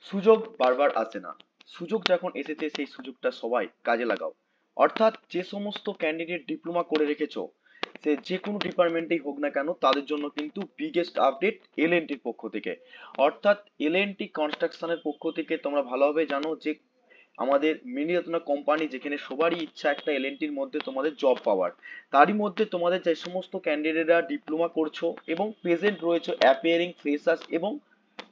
সুযোগ বারবার আসে না। সুযোগ যখন এসেছে সেই সুযোগটা সবাই কাজে লাগাও। অর্থাৎ যে সমস্ত ক্যান্ডিডেট ডিপ্লোমা করে রেখেছো, সে যে কোনো ডিপার্টমেন্টেই হোক না কেন, তাদের জন্য কিন্তু বিগেস্ট আপডেট এলএনটির পক্ষ থেকে। অর্থাৎ এলএনটি কনস্ট্রাকশনের পক্ষ থেকে তোমরা ভালোভাবে জানো যে আমাদের মিনিরত্ন কোম্পানি, যেখানে সবারই ইচ্ছা একটা এলএনটির মধ্যে তোমাদের জব পাওয়ার। তারই মধ্যে তোমাদের যে সমস্ত ক্যান্ডিডেটরা ডিপ্লোমা করছো এবং প্রেজেন্ট রয়েছে অ্যাপিয়ারিং ফ্রেশার্স এবং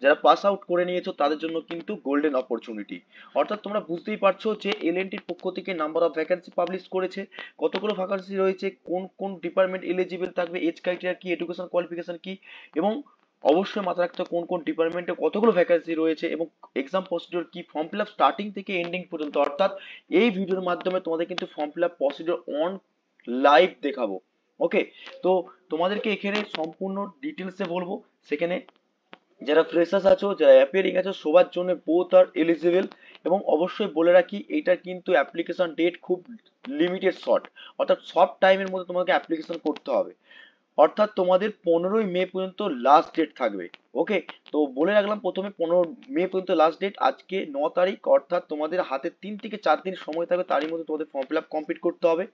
যারা পাস আউট করে নিয়েছো, তাদের জন্য কিন্তু গোল্ডেন অপরচুনিটি। অর্থাৎ তোমরা বুঝতেই পারছো যে এলএনটির পক্ষ থেকে নাম্বার অফ ভ্যাকান্সি পাবলিশ করেছে, কতগুলো ভ্যাকান্সি রয়েছে, কোন কোন ডিপার্টমেন্ট এলিজিবল থাকবে, এজ ক্রাইটেরিয়া কি, এডুকেশন কোয়ালিফিকেশন কি, এবং অবশ্যই মাথায় রাখতে হবে কোন কোন ডিপার্টমেন্টে কতগুলো ভ্যাকান্সি রয়েছে এবং এক্সাম প্রসিডিওর কি, ফর্ম ফিল আপ স্টার্টিং থেকে এন্ডিং পর্যন্ত। অর্থাৎ এই ভিডিওর মাধ্যমে তোমাদের কিন্তু form fill up procedure on live দেখাবো। ওকে, তো তোমাদেরকে এখানে সম্পূর্ণ ডিটেলসে বলবো। সেখানে যারা ফ্রেশার্স আছো, যারা অ্যাপিয়ারিং আছো, সবার জন্য বোথ আর এলিজিবল। এবং অবশ্যই বলে রাখি, এইটার কিন্তু অ্যাপ্লিকেশন ডেট খুব লিমিটেড শর্ট, অর্থাৎ সব টাইমের মধ্যে তোমাকে অ্যাপ্লিকেশন করতে হবে। অর্থাৎ তোমাদের 15ই মে পর্যন্ত লাস্ট ডেট থাকবে। ওকে, তো বলে রাখলাম প্রথমে 15 মে পর্যন্ত লাস্ট ডেট। আজকে 9 তারিখ, অর্থাৎ তোমাদের হাতে 3 থেকে 4 দিন সময় থাকবে, তারই মধ্যে তোমাদের ফর্ম ফিল আপ কমপ্লিট করতে হবে।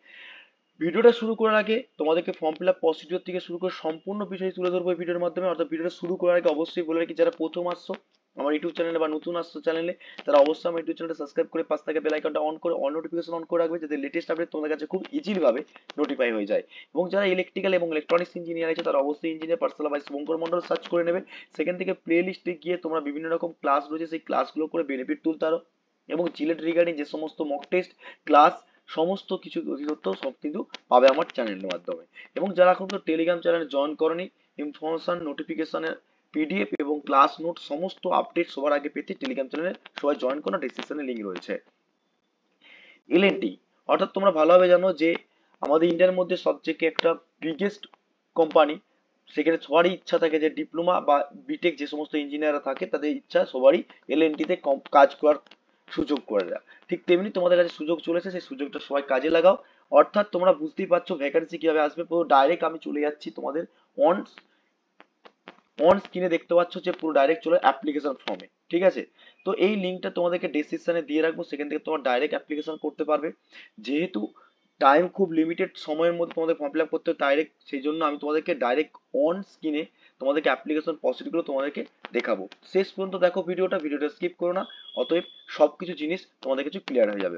ভিডিওটা শুরু করার আগে তোমাদেরকে ফর্ম ফিল আপ প্রসিডিওর থেকে শুরু করে সম্পূর্ণ বিষয় তুলে ধরবো এই ভিডিওর মাধ্যমে। অর্থাৎ ভিডিওটা শুরু করার আগে অবশ্যই বলে রাখি, যারা প্রথম আসছো আমার ইউটিউব চ্যানেলে বা নতুন আসছো চ্যানেলে, তারা অবশ্যই আমার ইউটিউব চ্যানেলটা সাবস্ক্রাইব করে পাশ থেকে বেল আইকনটা অন করে অল নোটিফিকেশন অন করে রাখবে, যাতে লেটেস্ট আপডেট তোমাদের কাছে খুব ইজিলি ভাবে নোটিফাই হয়ে যায়। এবং যারা ইলেকট্রিক্যাল এবং ইলেকট্রনিক্স ইঞ্জিনিয়ার আছে, তারা অবশ্যই ইঞ্জিনিয়ার পার্সোনাল ভাই শুভঙ্কর মন্ডল সার্চ করে নেবে। সেখান থেকে প্লে লিস্টে গিয়ে তোমরা বিভিন্ন রকম ক্লাস রয়েছে, সেই ক্লাসগুলো করে বেনিফিট তুলতে পারো। এবং জিলেট রিগার্ডিং যে সমস্ত মক টেস্ট ক্লাস, সমস্ত কিছু অধিদত্ত সব কিন্তু পাবে আমার চ্যানেলের মাধ্যমে। এবং যারা এখন তো টেলিগ্রাম চ্যানেলে জয়েন করনি, ইনফরমেশন, নোটিফিকেশনের পিডিএফ এবং ক্লাস নোট সমস্ত আপডেট সবার আগে পেতে টেলিগ্রাম চ্যানেলে সবাই জয়েন করো, ডিসক্রিপশনে লিঙ্ক রয়েছে। এলএনটি, অর্থাৎ তোমরা ভালোভাবে জানো যে আমাদের ইন্ডিয়ার মধ্যে সবথেকে একটা বিগেস্ট কোম্পানি। সেখানে সবারই ইচ্ছা থাকে যে ডিপ্লোমা বা বিটেক যে সমস্ত ইঞ্জিনিয়াররা থাকে, তাদের ইচ্ছা সবারই এলএনটিতে কাজ করার সুযোগ করে দেয়। ঠিক তেমনি তোমাদের কাছে সুযোগ চলেছে, সেই সুযোগটা সবাই কাজে লাগাও। অর্থাৎ তোমরা বুঝতেই পারছো ভ্যাকান্সি কিভাবে আসবে। পুরো ডাইরেক্ট আমি চলে যাচ্ছি তোমাদের অন অন স্ক্রিনে দেখতে পাচ্ছ যে পুরো ডাইরেক্ট চলে অ্যাপ্লিকেশন ফর্মে। ঠিক আছে, তো এই লিঙ্কটা তোমাদেরকে ডেসক্রিপশনে দিয়ে রাখবো, সেখান থেকে তোমার ডাইরেক্ট অ্যাপ্লিকেশন করতে পারবে। যেহেতু টাইম খুব লিমিটেড সময়ের মধ্যে তোমাদের ফর্ম ফিল আপ করতে হবে ডাইরেক্ট, সেই জন্য আমি তোমাদেরকে ডাইরেক্ট অন স্ক্রিনে তোমাদেরকে অ্যাপ্লিকেশন প্রসিডিউরগুলো তোমাদেরকে দেখাবো। শেষ পর্যন্ত দেখো ভিডিওটা স্কিপ করো না, অতএব সবকিছু জিনিস তোমাদের কিছু ক্লিয়ার হয়ে যাবে।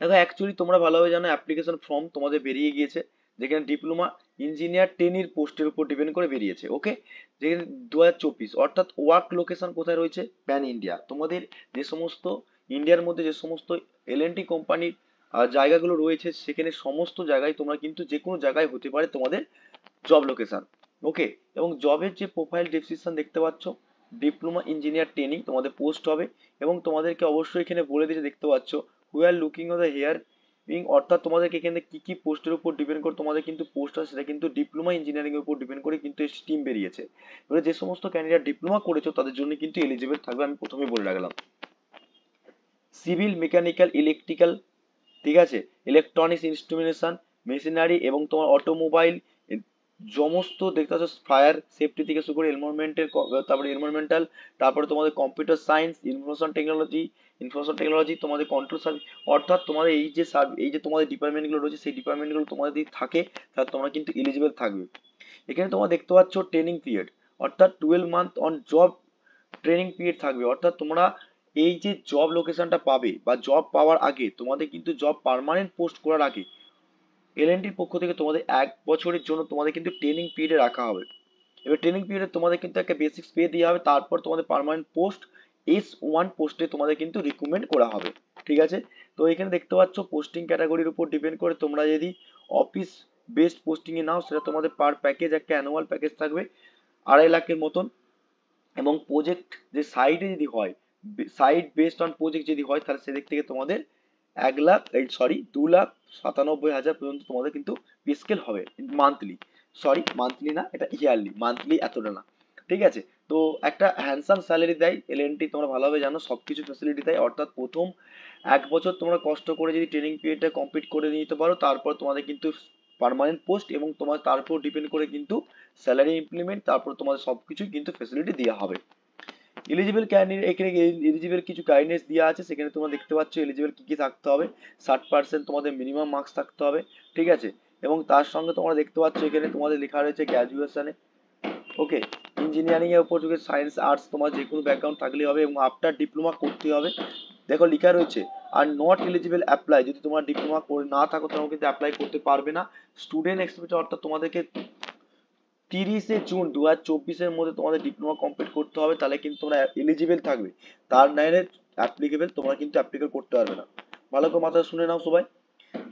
দেখো অ্যাকচুয়ালি তোমরা ভালোভাবে জানো অ্যাপ্লিকেশন ফর্ম তোমাদের বেরিয়ে গিয়েছে, যেখানে ডিপ্লোমা ইঞ্জিনিয়ার টেনির পোস্টের উপর ডিপেন্ড করে বেরিয়েছে। ওকে, যেখানে 2024, অর্থাৎ ওয়ার্ক লোকেশন কোথায় রয়েছে, প্যান ইন্ডিয়া। তোমাদের যে সমস্ত ইন্ডিয়ার মধ্যে যে সমস্ত এলএনটি কোম্পানির জায়গাগুলো রয়েছে, সেখানে সমস্ত জায়গায় তোমরা কিন্তু যে কোনো জায়গায় হতে পারে তোমাদের জব লোকেশন। ওকে, এবং জবের যে প্রোফাইল ডেসক্রিপশন দেখতে পাচ্ছ, ডিপ্লোমা ইঞ্জিনিয়ার ট্রেনিং তোমাদের পোস্ট হবে। এবং তোমাদেরকে অবশ্যই এখানে বলে দিয়েছে দেখতে পাচ্ছ, we are looking of the hire, অর্থাৎ তোমাদেরকে এখানে কি কি পোস্টের উপর ডিপেন্ড করে তোমাদের কিন্তু পোস্ট আছে, সেটা কিন্তু ডিপ্লোমা ইঞ্জিনিয়ারিং এর উপর ডিপেন্ড করে কিন্তু এই স্ট্রিম বেরিয়েছে। এবারে যে সমস্ত ক্যান্ডিডেট ডিপ্লোমা করেছো তাদের জন্য কিন্তু এলিজিবল থাকবে, আমি প্রথমেই বলে রাখলাম। সিভিল, মেকানিক্যাল, ইলেকট্রিক্যাল, ঠিক আছে, ইলেকট্রনিক্স, ইনস্ট্রুমেন্টেশন, মেশিনারি এবং তোমার অটোমোবাইল, সমস্ত দেখতে পাচ্ছ ফায়ার সেফটি থেকে শুরু করে এনভায়রনমেন্টের, তারপরে এনভায়রনমেন্টাল, তারপরে তোমাদের কম্পিউটার সায়েন্স, ইনফরমেশন টেকনোলজি, তোমাদের কন্ট্রোল সার্ভিস। অর্থাৎ তোমাদের এই যে তোমাদের ডিপার্টমেন্টগুলো রয়েছে, সেই ডিপার্টমেন্টগুলো তোমাদের যদি থাকে, তাহলে তোমরা কিন্তু এলিজিবল থাকবে। এখানে তোমরা দেখতে পাচ্ছ ট্রেনিং পিরিয়ড, অর্থাৎ 12 month on job training period থাকবে। অর্থাৎ তোমরা এই যে জব লোকেশনটা পাবে বা জব পাওয়ার আগে, তোমাদের কিন্তু জব পার্মানেন্ট পোস্ট করার আগে এলএনটির পক্ষ থেকে তোমাদের 1 বছরের জন্য তোমাদের কিন্তু ট্রেনিং পিরিয়ডে রাখা হবে। এবার ট্রেনিং পিরিয়ডে তোমাদের কিন্তু একটা বেসিক্স পে দেওয়া হবে, তারপর তোমাদের পার্মানেন্ট পোস্ট S1 পোস্টে তোমাদের কিন্তু রিক্রুটমেন্ট করা হবে। ঠিক আছে, তো এখানে দেখতে পাচ্ছ পোস্টিং ক্যাটাগরির উপর ডিপেন্ড করে তোমরা যদি অফিস বেসড পোস্টিং এ নাও, সেটা তোমাদের পার প্যাকেজ একটা অ্যানুয়াল প্যাকেজ থাকবে 2.5 লাখের মতন। এবং প্রজেক্ট যে সাইডে যদি হয়, সাইড বেসড অন প্রজেক্ট যদি হয়, তাহলে সেদিক থেকে তোমাদের 1 লাখ, এই সরি 2,97,000 পর্যন্ত তোমাদের কিন্তু পে স্কেল হবে মান্থলি। সরি মান্থলি না, এটা ইয়ারলি, মান্থলি এতটা না। ঠিক আছে, তো একটা হ্যান্ডসাম স্যালারি দেয় এলএনটি, তোমরা ভালোভাবে জানো সবকিছু ফ্যাসিলিটি দেয়। অর্থাৎ প্রথম 1 বছর তোমরা কষ্ট করে যদি ট্রেনিং পিরিয়ডটা কমপ্লিট করে নিতে পারো, তারপর তোমাদের কিন্তু পার্মানেন্ট পোস্ট এবং তোমার তারপর ডিপেন্ড করে কিন্তু স্যালারি ইমপ্লিমেন্ট, তারপর তোমাদের সবকিছু কিন্তু ফ্যাসিলিটি দেওয়া হবে। এলিজিবল ক্যান্ডিডেট, এখানে এলিজিবল কিছু গাইডেন্স দেওয়া আছে, সেখানে তোমরা দেখতে পাচ্ছ এলিজিবল কি কি থাকতে হবে। 60% তোমাদের মিনিমাম মার্কস থাকতে হবে, ঠিক আছে। এবং তার সঙ্গে তোমরা দেখতে পাচ্ছ এখানে তোমাদের লেখা রয়েছে গ্র্যাজুয়েশনে, ওকে, ইঞ্জিনিয়ারিং এর উপর যদি সায়েন্স আর্টস তোমার যে কোনো ব্যাকগ্রাউন্ড থাকলেই হবে এবং আফটার ডিপ্লোমা করতে হবে। দেখো লেখা রয়েছে আর নট এলিজিবল অ্যাপ্লাই, যদি তোমার ডিপ্লোমা করে না থাকো তোমরা কিন্তু অ্যাপ্লাই করতে পারবে না। স্টুডেন্ট এক্সপেক্টেড, অর্থাৎ তোমাদেরকে 30শে জুন 2024-এর মধ্যে তোমাদের ডিপ্লোমা কমপ্লিট করতে হবে, তাহলে কিন্তু তোমরা এলিজিবল থাকবে। তার নাইনে অ্যাপ্লিকেবল তোমরা কিন্তু অ্যাপ্লিকেবল করতে পারবে না। ভালো করে মাথায় শুনে নাও সবাই,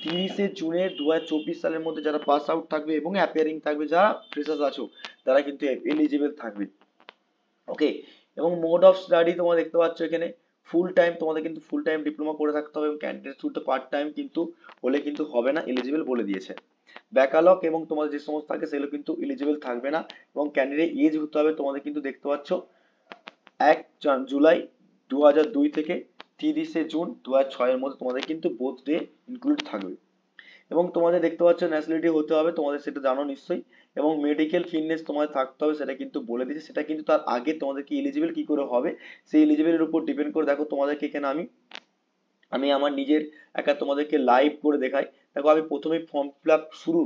30শে জুনের 2024 সালের মধ্যে যারা পাস আউট থাকবে এবং অ্যাপিয়ারিং থাকবে, যারা ফ্রেশার্স আছো তারা কিন্তু এলিজিবল থাকবে, ওকে। এবং মোড অফ স্টাডি তোমরা দেখতে পাচ্ছ এখানে ফুল টাইম, তোমাদের কিন্তু ফুল টাইম ডিপ্লোমা করে থাকতে হবে এবং ক্যান্ডিডেট থ্রুতে পার্ট টাইম কিন্তু হলে কিন্তু হবে না, এলিজিবল বলে দিয়েছে। ব্যাকালগ এবং তোমাদের যে সমস্ত থাকে সেগুলো কিন্তু এলিজিবল থাকবে না। এবং ক্যান্ডিডেট এজ হতে হবে তোমাদের কিন্তু দেখতে পাচ্ছ 1 জুলাই 2002 থেকে 30শে জুন 2006-এর মধ্যে তোমাদের কিন্তু বোথ ডে ইনক্লুড থাকবে। এবং তোমাদের দেখতে পাচ্ছ ন্যাশনালিটি হতে হবে তোমাদের, সেটা জানো নিশ্চয়ই। এবং মেডিকেল ফিটনেস তোমাদের থাকতে হবে, সেটা কিন্তু বলে দিয়েছে। সেটা কিন্তু তার আগে তোমাদেরকে এলিজিবল কি করে হবে সেই এলিজিবলের উপর ডিপেন্ড করে। দেখো তোমাদেরকে এখানে আমি আমি আমার নিজের একটা তোমাদেরকে লাইভ করে দেখাই। দেখো আমি প্রথমে ফর্ম ফিল আপ শুরু,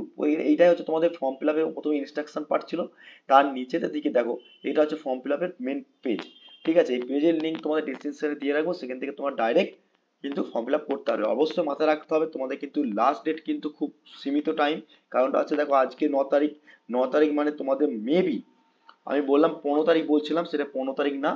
এইটাই হচ্ছে তোমাদের ফর্ম ফিল আপের প্রথমে ইনস্ট্রাকশন পার্ট ছিল। তার নিচেতে দিকে দেখো এটা হচ্ছে ফর্ম ফিল আপের মেন পেজ, ঠিক আছে। এই পেজের লিঙ্ক তোমাদের ডিসক্রিপশনে দিয়ে রাখবো, সেখান থেকে তোমার ডাইরেক্ট কিন্তু ফর্ম ফিল আপ করতে হবে। অবশ্যই মাথায় রাখতে হবে তোমাদের কিন্তু লাস্ট ডেট কিন্তু খুব সীমিত টাইম। কারণটা হচ্ছে দেখো আজকে 9 তারিখ, 9 তারিখ মানে তোমাদের মেবি, আমি বললাম 15 তারিখ বলছিলাম, সেটা 15 তারিখ না,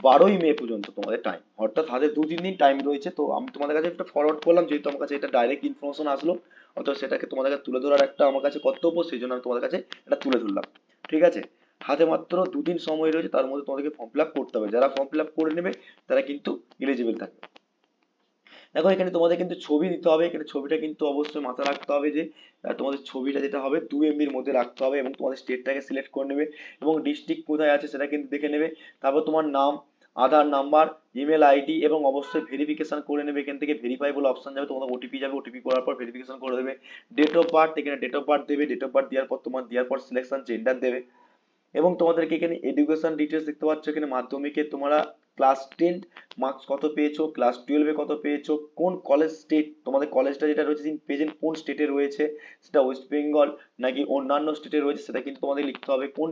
12ই মে পর্যন্ত তোমাদের টাইম, অর্থাৎ হাতে 2-3 দিন টাইম রয়েছে। তো আমি তোমাদের কাছে একটা ফরওয়ার্ড করলাম, যেহেতু আমার কাছে এটা ডাইরেক্ট ইনফরমেশন আসলো, অর্থাৎ সেটাকে তোমাদের কাছে তুলে ধরার একটা আমার কাছে কর্তব্য, সেই জন্য আমি তোমাদের কাছে এটা তুলে ধরলাম, ঠিক আছে। হাতে মাত্র 2 দিন সময় রয়েছে, তার মধ্যে তোমাদেরকে ফর্ম ফিল আপ করতে হবে। যারা ফর্ম ফিল আপ করে নেবে তারা কিন্তু এলিজিবল থাকবে। দেখো এখানে তোমাদের কিন্তু ছবি দিতে হবে, এখানে ছবিটা কিন্তু অবশ্যই মাথায় রাখতে হবে যে তোমাদের ছবিটা যেটা হবে 2 MBর মধ্যে রাখতে হবে এবং তোমাদের স্টেটটাকে সিলেক্ট করে নেবে এবং ডিস্ট্রিক্ট কোথায় আছে সেটা কিন্তু দেখে নেবে। তারপর তোমার নাম, আধার নাম্বার, ইমেল আইডি এবং অবশ্যই ভেরিফিকেশন করে নেবে। এখান থেকে ভেরিফাই বলে অপশন যাবে, তোমাদের ওটিপি যাবে, ওটিপি করার পর ভেরিফিকেশন করে দেবে। ডেট অফ বার্থ, এখানে ডেট অফ বার্থ দেবে, ডেট অফ বার্থ দেওয়ার পর তোমার দেওয়ার পর সিলেকশন জেন্ডার দেবে। এবং তোমাদেরকে এখানে এডুকেশন ডিটেলস দেখতে পাচ্ছ, এখানে মাধ্যমিকে তোমরা ক্লাস 10 মার্কস কত পেয়েছো, ক্লাস 12-এ কত পেয়েছো, কোন কলেজ স্টেট, তোমাদের কলেজটা যেটা রয়েছে প্রেজেন্ট কোন স্টেটে রয়েছে, সেটা ওয়েস্ট বেঙ্গল নাকি অন্যান্য স্টেটে রয়েছে সেটা কিন্তু তোমাদের লিখতে হবে। কোন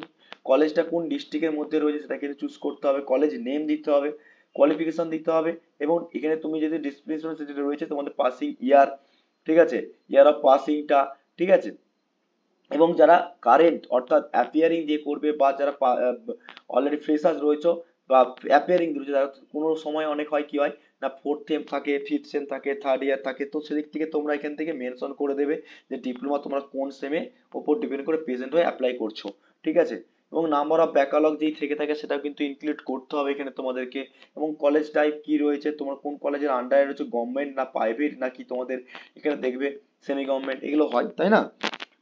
কলেজটা কোন ডিস্ট্রিক্টের মধ্যে রয়েছে সেটা কিন্তু চুজ করতে হবে। কলেজ নেম দিতে হবে, কোয়ালিফিকেশন দিতে হবে। এবং এখানে তুমি যদি ডিসক্রিপশন যেটা রয়েছে তোমাদের পাসিং ইয়ার, ঠিক আছে, ইয়ার অফ পাসিংটা, ঠিক আছে। এবং যারা কারেন্ট অর্থাৎ অ্যাপিয়ারিং যে করবে বা যারা অলরেডি ফ্রেশার্স রয়েছে বা অ্যাপিয়ারিং রয়েছে, তারা কোনো সময় অনেক হয় কি হয় না, 4th সেম থাকে, 5th সেম থাকে, থার্ড ইয়ার থাকে, তো সেদিক থেকে তোমরা এখান থেকে মেনশন করে দেবে যে ডিপ্লোমা তোমরা কোন সেমে ওপর ডিপেন্ড করে প্রেজেন্ট হয়ে অ্যাপ্লাই করছো, ঠিক আছে। এবং নাম্বার অফ ব্যাকালগ যেই থেকে থাকে সেটাও কিন্তু ইনক্লুড করতে হবে এখানে তোমাদেরকে। এবং কলেজ টাইপ কি রয়েছে, তোমার কোন কলেজের আন্ডারে রয়েছে, গভর্নমেন্ট না প্রাইভেট নাকি তোমাদের এখানে দেখবে সেমি গভর্নমেন্ট, এগুলো হয় তাই না।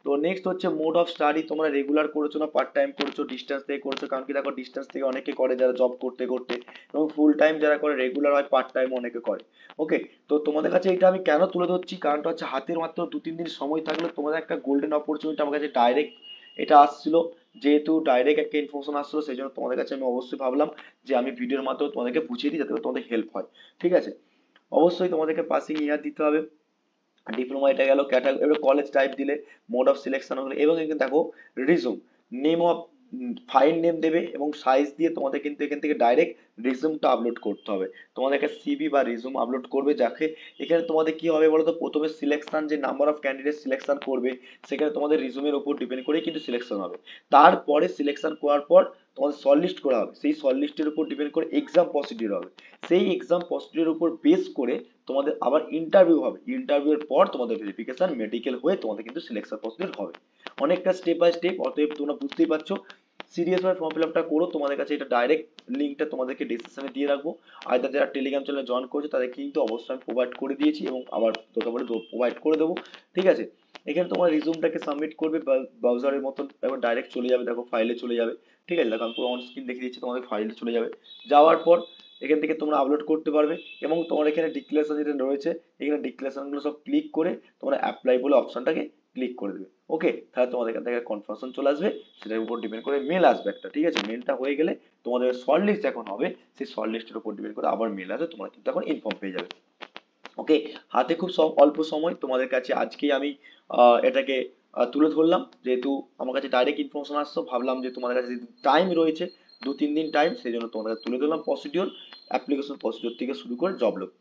তো নেক্সট হচ্ছে মোড অফ স্টাডি, তোমরা রেগুলার করেছো না পার্ট টাইম করেছো, ডিস্টেন্স থেকে করেছো, কারণ কি দেখো ডিস্টেন্স থেকে অনেকে করে যারা জব করতে করতে, এবং ফুল টাইম যারা করে, রেগুলার হয়, পার্ট টাইম অনেকে করে, ওকে। তো তোমাদের কাছে এটা আমি কেন তুলে ধরছি, কারণটা হচ্ছে হাতের মাত্র 2-3 দিন সময় থাকলে তোমাদের একটা গোল্ডেন অপরচুনিটি আমার কাছে ডাইরেক্ট এটা আসছিল, যেহেতু ডাইরেক্ট একটা ইনফরমেশন আসছিল, সেই জন্য তোমাদের কাছে আমি অবশ্যই ভাবলাম যে আমি ভিডিওর মাধ্যমে তোমাদেরকে বুঝিয়ে দিই যাতে করে তোমাদের হেল্প হয়, ঠিক আছে। অবশ্যই তোমাদেরকে পাসিং ইয়ার দিতে হবে, ডিপ্লোমা এটা গেল ক্যাটাগরি। এবার কলেজ টাইপ দিলে, মোড অফ সিলেকশন হলো, এবং এখানে দেখো resume, name of file name দেবে এবং সাইজ দিয়ে তোমাদের কিন্তু এখান থেকে ডাইরেক্ট রিজুমটা আপলোড করতে হবে। তোমাদের একটা সিভি বা রিজুম আপলোড করবে, যাকে এখানে তোমাদের কি হবে বলো তো, প্রথমে সিলেকশন যে নাম্বার অফ ক্যান্ডিডেট সিলেকশন করবে সেখানে তোমাদের রিজুমের উপর ডিপেন্ড করেই কিন্তু সিলেকশন হবে। তারপরে সিলেকশন করার পর তোমাদের শর্ট লিস্ট করা হবে, সেই শর্ট লিস্টের উপর ডিপেন্ড করে এক্সাম প্রসিডিউর হবে, সেই এক্সাম প্রসিডিউর উপর বেস করে তোমাদের আবার ইন্টারভিউ হবে, ইন্টারভিউর পর তোমাদের ভেরিফিকেশন মেডিকেল হয়ে তোমাদের কিন্তু সিলেকশন প্রসিডিউর হবে। অনেকটা স্টেপ বাই স্টেপ, অতএব তোমরা বুঝতেই পারছো। সিরিয়াস ভাবে ফর্ম ফিল আপটা করো, তোমাদের কাছে এটা ডাইরেক্ট লিঙ্কটা তোমাদেরকে ডিসক্রিপশনে দিয়ে রাখবো। আর যারা টেলিগ্রাম চ্যানেলে জয়েন করেছে তাদেরকে কিন্তু অবশ্যই আমি প্রোভাইড করে দিয়েছি এবং আবার দরকার পড়লে প্রোভাইড করে দেবো, ঠিক আছে। এখানে তোমার রিজুমটাকে সাবমিট করবে ব্রাউজারের মতন, এবং ডাইরেক্ট চলে যাবে, দেখো ফাইলে চলে যাবে, ঠিক আছে। দেখো আমি পুরো অন স্ক্রিন দেখিয়ে দিচ্ছি, তোমাদের ফাইলে চলে যাবে। যাওয়ার পর এখান থেকে তোমরা আপলোড করতে পারবে এবং তোমার এখানে ডিক্লারেশন যেটা রয়েছে, এখানে ডিক্লারেশন গুলো সব ক্লিক করে তোমরা অ্যাপ্লাই বলে অপশনটাকে ক্লিক করে দেবে। ওকে, তাহলে তোমাদের এখান থেকে কনফার্মেশন চলে আসবে, সেটার উপর ডিপেন্ড করে মেল আসবে একটা, ঠিক আছে? মেলটা হয়ে গেলে তোমাদের শর্ট লিস্ট যখন হবে, সেই শর্ট লিস্টের উপর ডিপেন্ড করে আবার মেল আসবে, তোমরা কিন্তু এখন ইনফর্ম পেয়ে যাবে। ওকে, হাতে খুব অল্প সময় তোমাদের কাছে আজকেই আমি এটাকে তুলে ধরলাম, যেহেতু আমার কাছে ডাইরেক্ট ইনফরমেশন আসতো, ভাবলাম যে তোমাদের কাছে যেহেতু টাইম রয়েছে 2-3 দিন টাইম, সেই জন্য তোমাদের কাছে তুলে ধরলাম প্রসিডিওর, অ্যাপ্লিকেশন প্রসিডিওর থেকে শুরু করে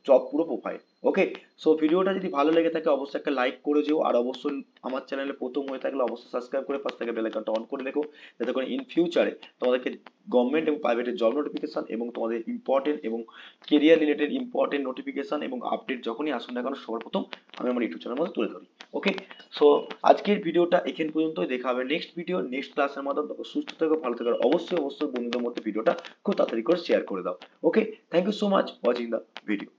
জব পুরো প্রোফাইল। ওকে, সো ভিডিওটা যদি ভালো লেগে থাকে অবশ্যই একটা লাইক করে যেও, আর অবশ্যই আমার চ্যানেলে প্রথম হয়ে থাকলে অবশ্যই সাবস্ক্রাইব করে পাশে থেকে বেল আইকনটা অন করে রেখো, যাতে করে ইন ফিউচারে তোমাদেরকে গভর্নমেন্ট এবং প্রাইভেটের জব নোটিফিকেশন এবং তোমাদের ইম্পর্টেন্ট এবং কেরিয়ার রিলেটেড ইম্পর্টেন্ট নোটিফিকেশন এবং আপডেট যখনই আসুন না কেন সবার প্রথম আমি আমার ইউটিউব চ্যানেলের মধ্যে তুলে ধরি। ওকে, সো আজকের ভিডিওটা এখান পর্যন্তই, দেখা হবে নেক্সট ভিডিও নেক্সট ক্লাসের মাধ্যমে। সুস্থ থেকো, ভালো থেকো, আর অবশ্যই বন্ধুদের মধ্যে ভিডিওটা খুব তাড়াতাড়ি করে শেয়ার করে দাও। Okay, thank you so much watching the video.